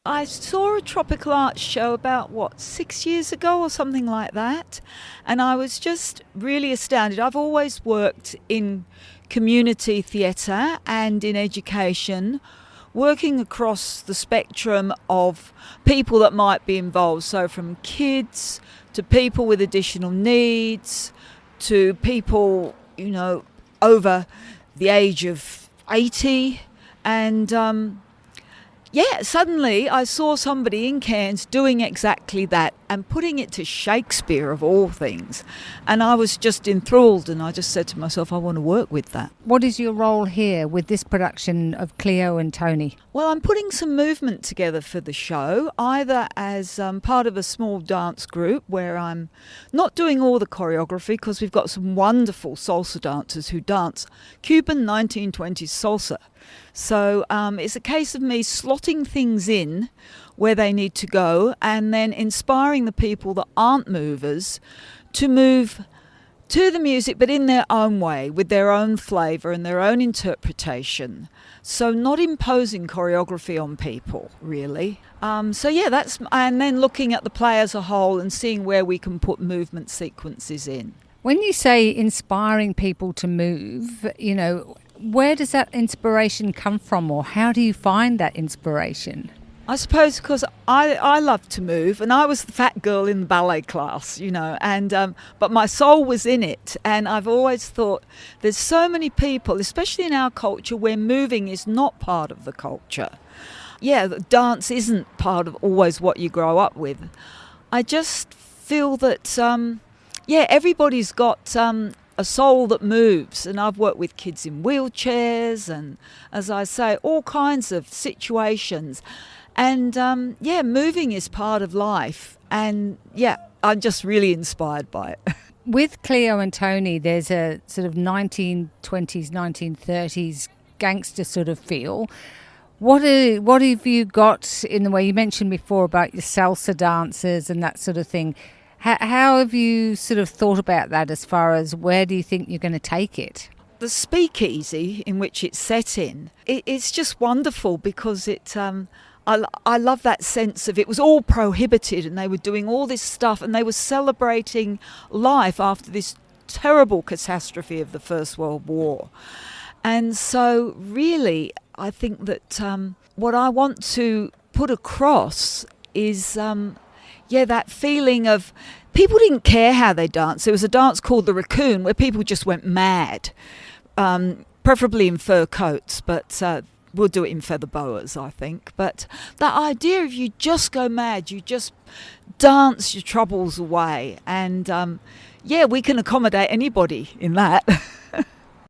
I saw a tropical arts show about, 6 years ago or something like that. And I was just really astounded. I've always worked in community theatre and in education, working across the spectrum of people that might be involved. So from kids to people with additional needs to people, over the age of 80. And suddenly I saw somebody in Cairns doing exactly that and putting it to Shakespeare of all things. And I was just enthralled, and I just said to myself, I want to work with that. What is your role here with this production of CLEO and Tony? Well, I'm putting some movement together for the show, either as part of a small dance group where I'm not doing all the choreography because we've got some wonderful salsa dancers who dance Cuban 1920s salsa. So it's a case of me slotting things in where they need to go and then inspiring the people that aren't movers to move to the music, but in their own way, with their own flavour and their own interpretation. So not imposing choreography on people, really. And then looking at the play as a whole and seeing where we can put movement sequences in. When you say inspiring people to move, where does that inspiration come from, or how do you find that inspiration? I suppose because I love to move, and I was the fat girl in the ballet class, but my soul was in it. And I've always thought there's so many people, especially in our culture, where moving is not part of the culture. Dance isn't part of always what you grow up with. I just feel that, everybody's got a soul that moves, and I've worked with kids in wheelchairs and, as I say, all kinds of situations. And moving is part of life, and I'm just really inspired by it. With CLEO and Tony, there's a sort of 1920s, 1930s gangster sort of feel. What have you got in the way? You mentioned before about your salsa dancers and that sort of thing. How have you sort of thought about that as far as where do you think you're going to take it? The speakeasy in which it's set in, it's just wonderful because I love that sense of it was all prohibited and they were doing all this stuff and they were celebrating life after this terrible catastrophe of the First World War. And so really, I think that what I want to put across is that feeling of people didn't care how they danced. There was a dance called the raccoon where people just went mad, preferably in fur coats, but we'll do it in feather boas, I think. But that idea of you just go mad, you just dance your troubles away. And we can accommodate anybody in that.